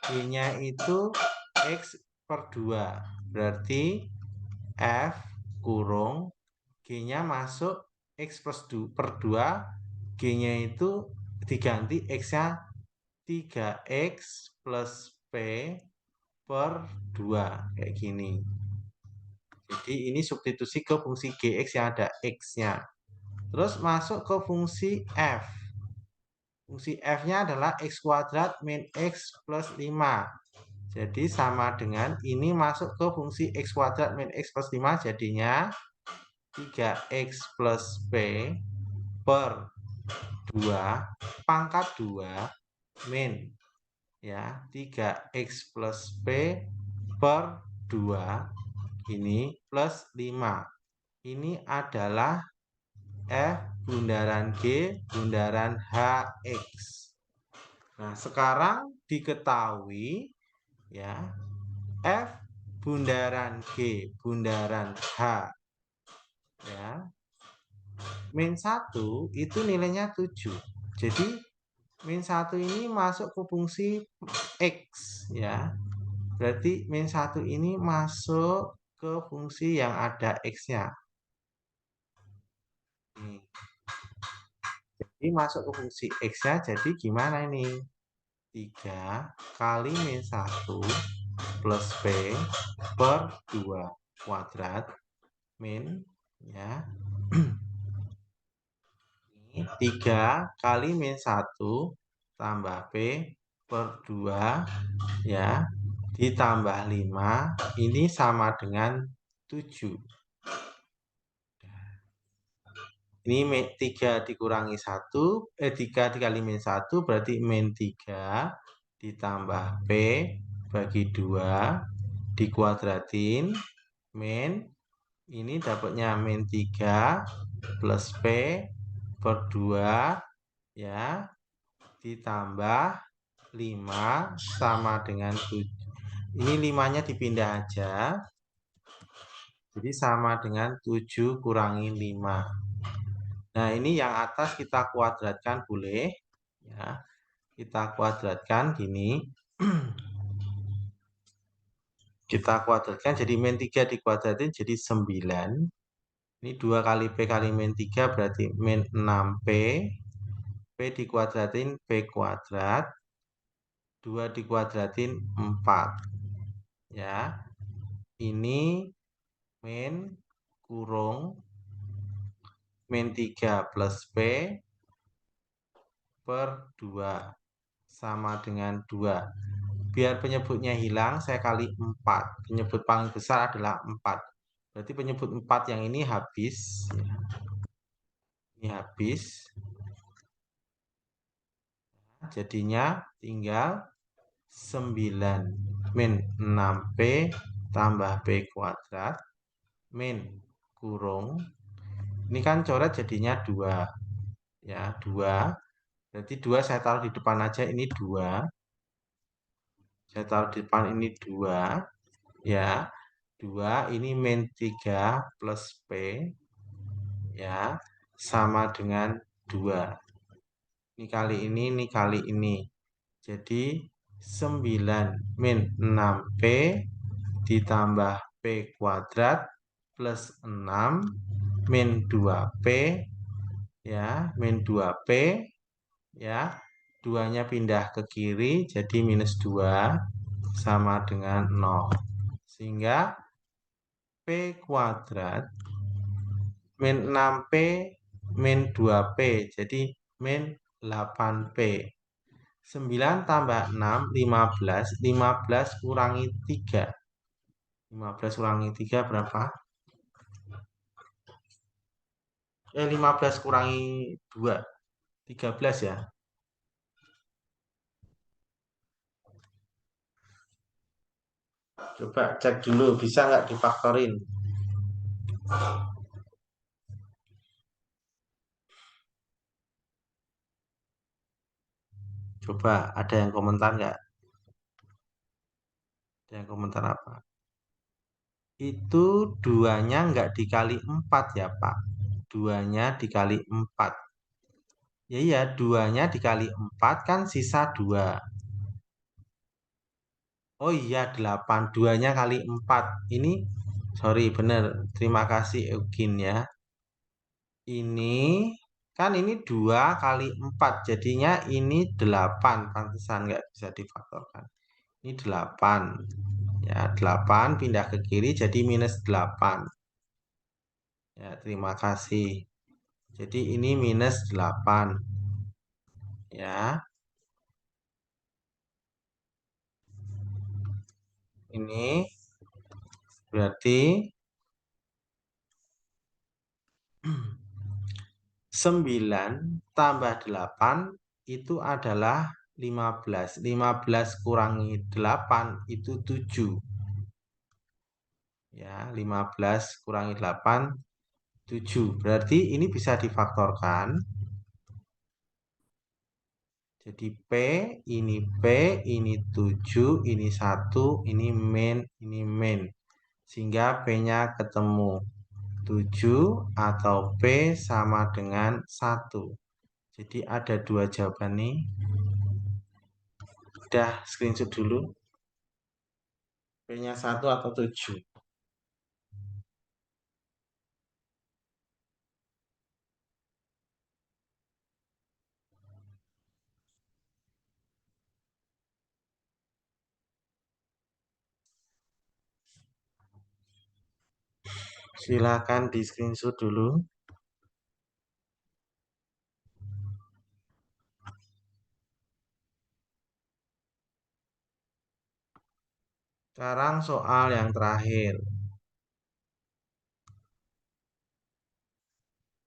G-nya itu x per 2. Berarti f kurung G-nya masuk x per 2. G-nya itu diganti x-nya 3x plus p per 2 kayak gini. Jadi ini substitusi ke fungsi gx yang ada x-nya. Terus masuk ke fungsi f. Fungsi f-nya adalah x kuadrat min x plus 5. Jadi sama dengan ini masuk ke fungsi x kuadrat min x plus 5 jadinya 3x plus p per 2 pangkat 2 min ya 3x plus p per 2 ini plus 5. Ini adalah F bundaran G bundaran HX. Nah, sekarang diketahui ya F bundaran G bundaran H ya min 1 itu nilainya 7. Jadi min 1 ini masuk ke fungsi X ya. Berarti min 1 ini masuk ke fungsi yang ada X-nya. Jadi masuk ke fungsi X-nya, jadi gimana ini? 3 kali min 1 plus P per 2 kuadrat min ya. Ini 3 kali min 1 tambah P per 2 ya ditambah 5 ini sama dengan 7. Ini 3 dikurangi 1 3 dikali min 1 berarti min 3 ditambah P bagi 2 dikuadratin min ini dapatnya min 3 plus P per 2 ya ditambah 5 sama dengan 7. Ini 5-nya dipindah aja. Jadi sama dengan 7 kurangi 5. Nah, ini yang atas kita kuadratkan boleh. Ya, kita kuadratkan gini. Kita kuadratkan jadi min 3 dikuadratin jadi 9. Ini 2 kali P kali min 3 berarti min 6P. P dikuadratin P kuadrat. 2 dikuadratin 4. Ya. Ini min kurung min 3 plus P per 2 sama dengan 2. Biar penyebutnya hilang, saya kali 4. Penyebut paling besar adalah 4. Berarti penyebut 4 yang ini habis. Ini habis. Jadinya tinggal 9 min 6P tambah P kuadrat min kurung. Ini kan coret jadinya 2. Ya, 2. Berarti 2 saya taruh di depan aja, ini 2. Saya taruh di depan ini 2. Ya, 2 ini min 3 plus P. Ya, sama dengan 2. Ini kali ini kali ini. Jadi 9 min 6P ditambah P kuadrat plus 6 min 2P ya, min 2P ya. 2-nya pindah ke kiri jadi minus 2 sama dengan 0. Sehingga P kuadrat min 6P min 2P. Jadi min 8P. 9 tambah 6, 15. 15 kurangi 3. 15 kurangi 3 berapa? 15 kurangi 2. 13 ya. Coba cek dulu, bisa nggak difaktorin? Coba, ada yang komentar nggak? Ada yang komentar apa? Itu duanya nggak dikali 4 ya, Pak. Duanya dikali 4. Ya iya, duanya dikali 4 kan sisa 2. Oh iya, 8. Duanya kali 4. Ini, sorry, bener. Terima kasih, Eugen ya. Ini, kan ini 2 kali 4. Jadinya ini 8. Pantesan nggak bisa difaktorkan. Ini 8. Ya, 8 pindah ke kiri jadi minus 8. Ya, terima kasih. Jadi ini minus 8. Ya, ini berarti 9 tambah 8 itu adalah 15. 15 kurangi 8 itu 7. Ya, 15 kurangi 8, 7. Berarti ini bisa difaktorkan. Jadi P, ini 7, ini 1, ini min. Sehingga P-nya ketemu 7 atau P sama dengan 1. Jadi ada dua jawaban nih. Udah screenshot dulu. P-nya 1 atau 7. Silakan di screenshot dulu. Sekarang soal yang terakhir.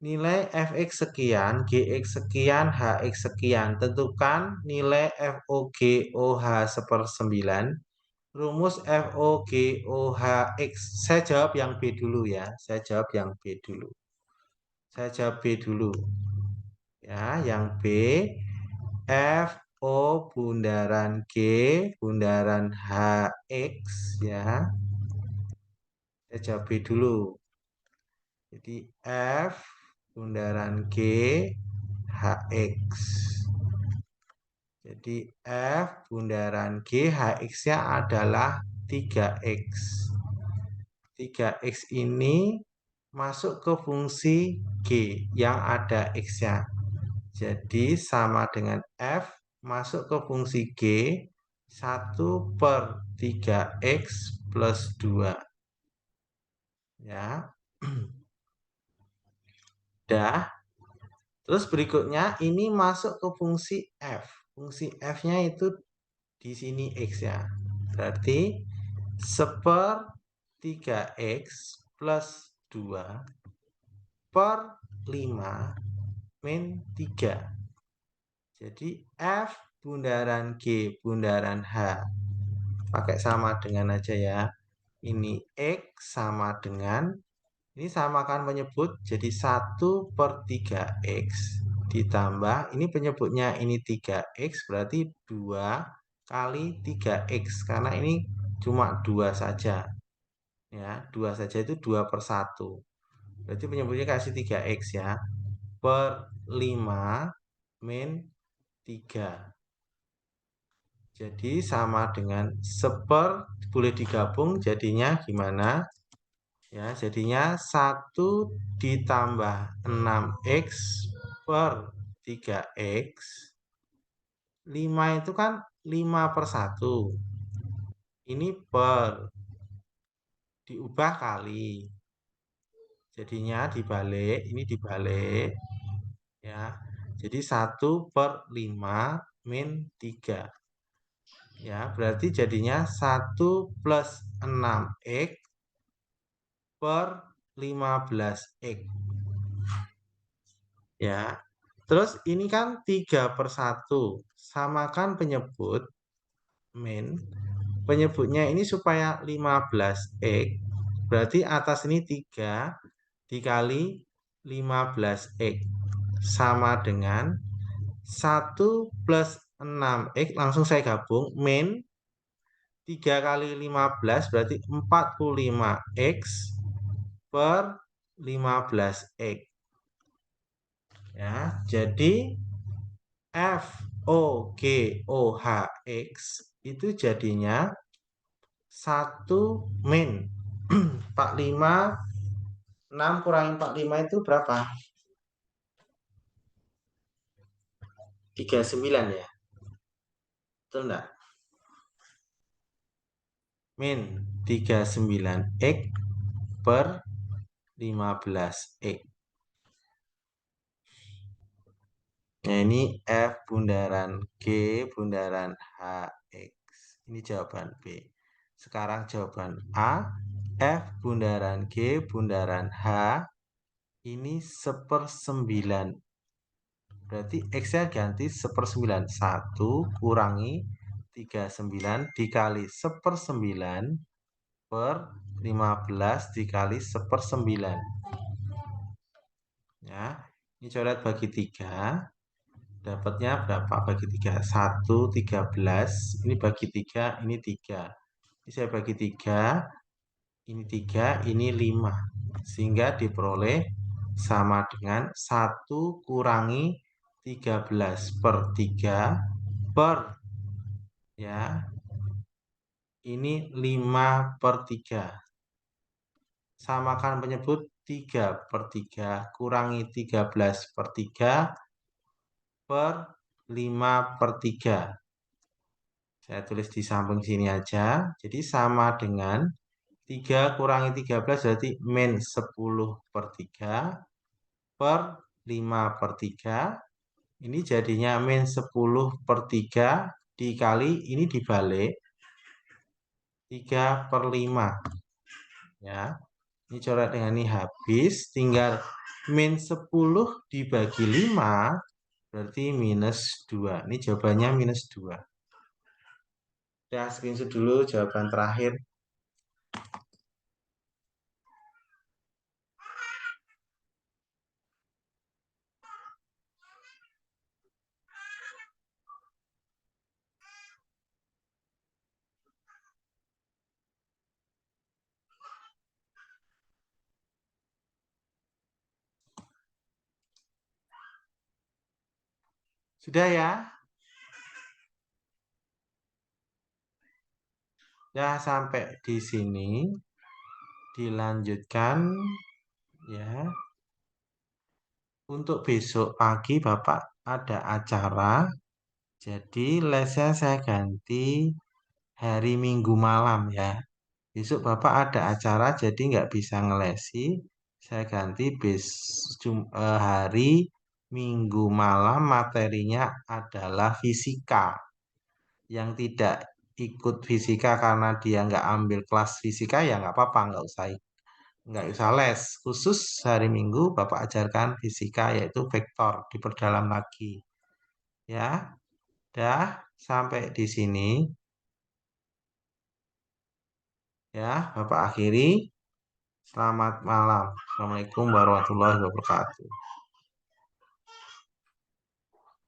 Nilai fx sekian, gx sekian, hx sekian. Tentukan nilai FOGOH seper 9. Rumus FOGOHX. Saya jawab yang B dulu ya. Saya jawab yang B dulu. Saya jawab B dulu. Ya, yang B. FO bundaran G bundaran HX ya. Saya jawab B dulu. Jadi F bundaran G HX. Jadi F bundaran G HX-nya adalah 3X. 3X ini masuk ke fungsi G yang ada X-nya. Jadi sama dengan F masuk ke fungsi G 1/3X plus 2. Ya. Dah. Terus berikutnya ini masuk ke fungsi F. Fungsi F-nya itu di sini X ya. Berarti 1/3X plus 2 per 5 min 3. Jadi F bundaran G bundaran H. Pakai sama dengan aja ya. Ini X sama dengan, ini sama kan penyebut, jadi 1/3X ditambah, ini penyebutnya ini 3X, berarti 2 kali 3X. Karena ini cuma 2 saja. Ya, 2 saja itu 2/1. Berarti penyebutnya kasih 3X ya. Per 5 min 3. Jadi sama dengan boleh digabung jadinya gimana? Ya, jadinya 1 ditambah 6X per 3X. 5 itu kan 5/1. Ini per. diubah kali. Jadinya dibalik, ini dibalik ya. Jadi 1/5 min 3. Ya, berarti jadinya 1 plus 6x per 15x. Ya, terus ini kan 3/1. Samakan penyebut min. Penyebutnya ini supaya 15x. Berarti atas ini 3 dikali 15x. Sama dengan 1 plus 6x. Langsung saya gabung. Min 3 kali 15 berarti 45x per 15x. Ya, jadi FOGOHX itu jadinya 1 min 45, 6 kurangi 45 itu berapa? 39 ya. Betul enggak? Min 39x per 15x. Nah, ini F bundaran G bundaran HX. Ini jawaban B. Sekarang jawaban A. F bundaran G bundaran H ini 1/9. Berarti X-nya ganti 1/9. 1 kurangi 39 dikali 1/9 per 15 dikali 1/9. Ya, ini coret bagi 3. Dapatnya berapa bagi 3? 1, 13. Ini bagi 3, ini 3. Ini saya bagi 3, ini 3, ini 5. Sehingga diperoleh sama dengan 1 kurangi 13/3 per, ya, ini 5/3. Samakan penyebut 3/3 kurangi 13/3 per 5/3. Saya tulis di samping sini aja. Jadi sama dengan 3 kurangi 13 berarti min 10/3 per 5/3. Ini jadinya min 10/3 dikali ini dibalik 3/5. Ya, ini coret dengan ini habis. Tinggal min 10 dibagi 5 berarti minus 2. Ini jawabannya minus 2. Ya, screenshot dulu jawaban terakhir. Sudah ya? Ya, sampai di sini dilanjutkan ya. Untuk besok pagi Bapak ada acara. Jadi lesnya saya ganti hari Minggu malam ya. Besok Bapak ada acara jadi nggak bisa ngelesi. Saya ganti hari Minggu malam materinya adalah fisika. Yang tidak ikut fisika karena dia nggak ambil kelas fisika ya nggak apa-apa, nggak usah les. Khusus hari Minggu Bapak ajarkan fisika yaitu vektor, diperdalam lagi. Ya, dah sampai di sini. Ya, Bapak akhiri. Selamat malam. Assalamualaikum warahmatullahi wabarakatuh.